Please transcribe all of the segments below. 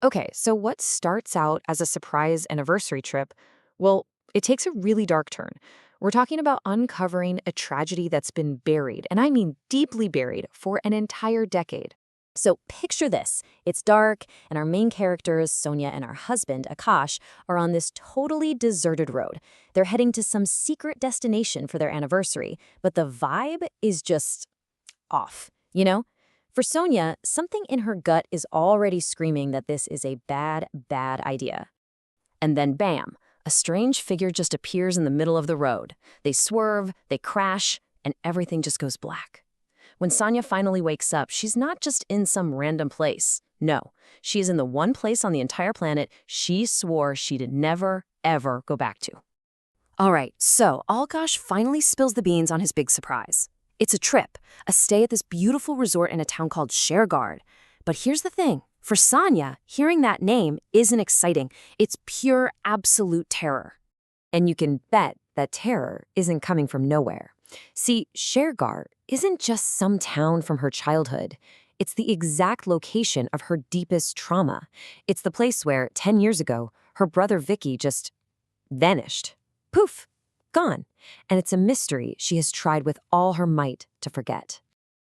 Okay, so what starts out as a surprise anniversary trip, well, it takes a really dark turn. We're talking about uncovering a tragedy that's been buried, and I mean deeply buried, for an entire decade. So picture this. It's dark, and our main characters, Sonia and our husband, Akash, are on this totally deserted road. They're heading to some secret destination for their anniversary, but the vibe is just off, you know? For Sonia, something in her gut is already screaming that this is a bad, bad idea. And then bam, a strange figure just appears in the middle of the road. They swerve, they crash, and everything just goes black. When Sonia finally wakes up, she's not just in some random place. No, she is in the one place on the entire planet she swore she'd never, ever go back to. All right, so Algosh finally spills the beans on his big surprise. It's a trip, a stay at this beautiful resort in a town called Shergard. But here's the thing. For Sonia, hearing that name isn't exciting. It's pure, absolute terror. And you can bet that terror isn't coming from nowhere. See, Shergar isn't just some town from her childhood. It's the exact location of her deepest trauma. It's the place where, 10 years ago, her brother Vicky just vanished. Poof, gone. And it's a mystery she has tried with all her might to forget.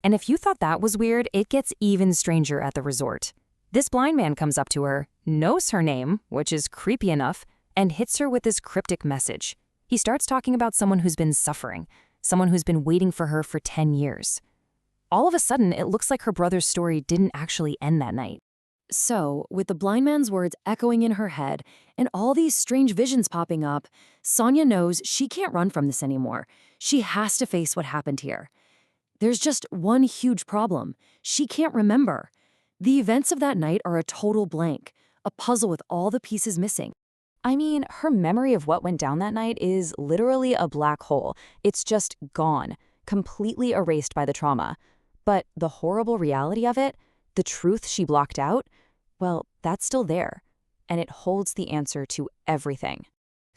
And if you thought that was weird, it gets even stranger at the resort. This blind man comes up to her, knows her name, which is creepy enough, and hits her with this cryptic message. He starts talking about someone who's been suffering, someone who's been waiting for her for 10 years. All of a sudden, it looks like her brother's story didn't actually end that night. So, with the blind man's words echoing in her head and all these strange visions popping up, Sonia knows she can't run from this anymore. She has to face what happened here. There's just one huge problem. She can't remember. The events of that night are a total blank, a puzzle with all the pieces missing. I mean, her memory of what went down that night is literally a black hole. It's just gone, completely erased by the trauma. But the horrible reality of it, the truth she blocked out, well, that's still there. And it holds the answer to everything.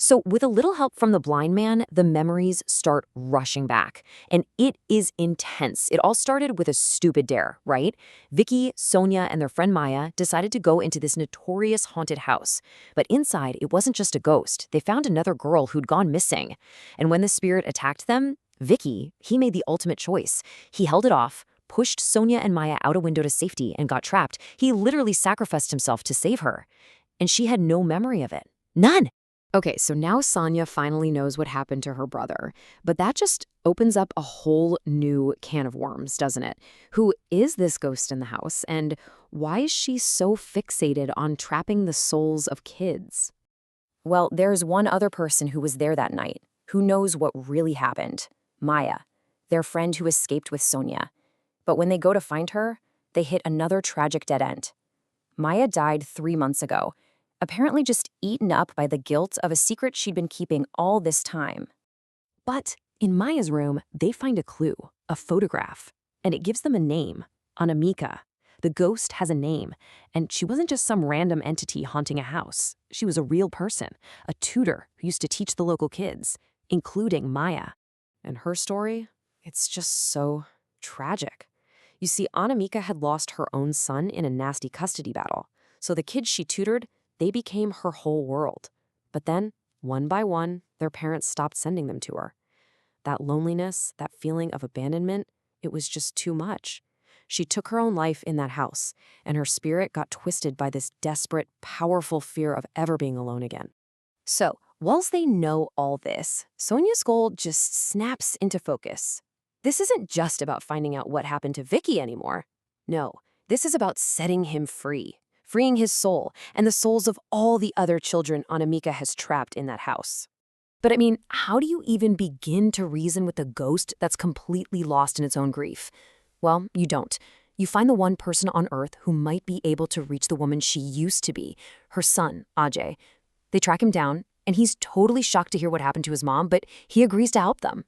So with a little help from the blind man, the memories start rushing back. And it is intense. It all started with a stupid dare, right? Vicky, Sonia, and their friend Maya decided to go into this notorious haunted house. But inside, it wasn't just a ghost. They found another girl who'd gone missing. And when the spirit attacked them, Vicky, he made the ultimate choice. He held it off, pushed Sonia and Maya out a window to safety, and got trapped. He literally sacrificed himself to save her. And she had no memory of it. None. Okay, so now Sonia finally knows what happened to her brother, but that just opens up a whole new can of worms, doesn't it? Who is this ghost in the house, and why is she so fixated on trapping the souls of kids? Well, there's one other person who was there that night, who knows what really happened. Maya, their friend who escaped with Sonia. But when they go to find her, they hit another tragic dead end. Maya died 3 months ago, apparently just eaten up by the guilt of a secret she'd been keeping all this time. But in Maya's room, they find a clue, a photograph, and it gives them a name, Anamika. The ghost has a name, and she wasn't just some random entity haunting a house. She was a real person, a tutor who used to teach the local kids, including Maya. And her story? It's just so tragic. You see, Anamika had lost her own son in a nasty custody battle, so the kids she tutored, they became her whole world. But then, one by one, their parents stopped sending them to her. That loneliness, that feeling of abandonment, it was just too much. She took her own life in that house, and her spirit got twisted by this desperate, powerful fear of ever being alone again. So, whilst they know all this, Sonia's goal just snaps into focus. This isn't just about finding out what happened to Vicky anymore. No, this is about setting him free. Freeing his soul and the souls of all the other children Anamika has trapped in that house. But I mean, how do you even begin to reason with a ghost that's completely lost in its own grief? Well, you don't. You find the one person on Earth who might be able to reach the woman she used to be, her son, Ajay. They track him down, and he's totally shocked to hear what happened to his mom, but he agrees to help them.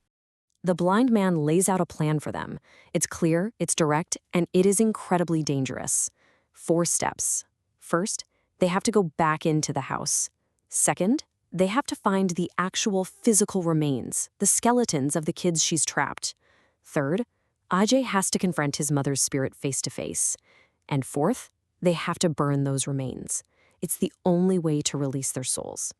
The blind man lays out a plan for them. It's clear, it's direct, and it is incredibly dangerous. 4 steps. First, they have to go back into the house. Second, they have to find the actual physical remains, the skeletons of the kids she's trapped. Third, Ajay has to confront his mother's spirit face to face. And fourth, They have to burn those remains. It's the only way to release their souls.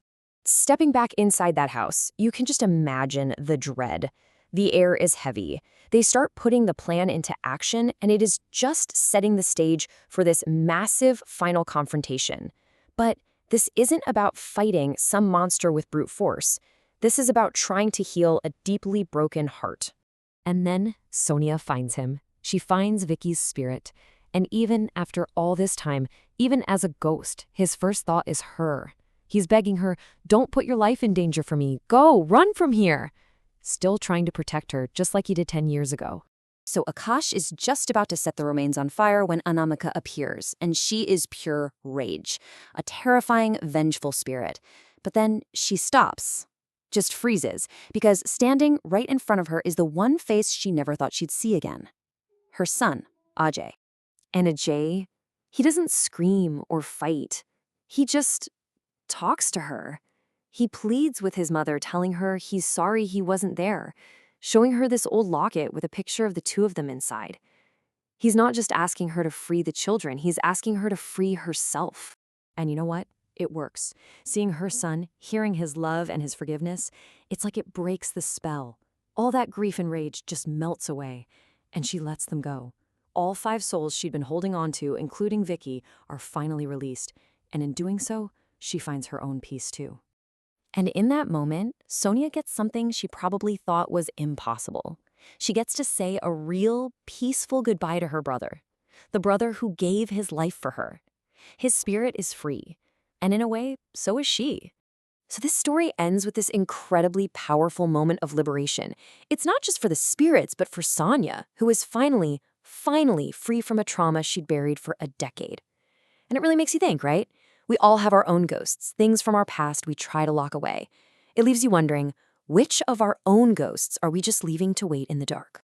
Stepping back inside that house, you can just imagine the dread. The air is heavy. They start putting the plan into action, and it is just setting the stage for this massive final confrontation. But this isn't about fighting some monster with brute force. This is about trying to heal a deeply broken heart. And then Sonia finds him. She finds Vicky's spirit. And even after all this time, even as a ghost, his first thought is her. He's begging her, "Don't put your life in danger for me. Go, run from here." Still trying to protect her, just like he did 10 years ago. So Akash is just about to set the remains on fire when Anamika appears, and she is pure rage, a terrifying, vengeful spirit. But then she stops, just freezes, because standing right in front of her is the one face she never thought she'd see again. Her son, Ajay. And Ajay, he doesn't scream or fight. He just talks to her. He pleads with his mother, telling her he's sorry he wasn't there, showing her this old locket with a picture of the two of them inside. He's not just asking her to free the children, he's asking her to free herself. And you know what? It works. Seeing her son, hearing his love and his forgiveness, it's like it breaks the spell. All that grief and rage just melts away, and she lets them go. All 5 souls she'd been holding on to, including Vicky, are finally released, and in doing so, she finds her own peace too. And in that moment, Sonia gets something she probably thought was impossible. She gets to say a real, peaceful goodbye to her brother, the brother who gave his life for her. His spirit is free, and in a way, so is she. So this story ends with this incredibly powerful moment of liberation. It's not just for the spirits, but for Sonia, who is finally free from a trauma she'd buried for a decade. And it really makes you think, right? We all have our own ghosts, things from our past we try to lock away. It leaves you wondering, which of our own ghosts are we just leaving to wait in the dark?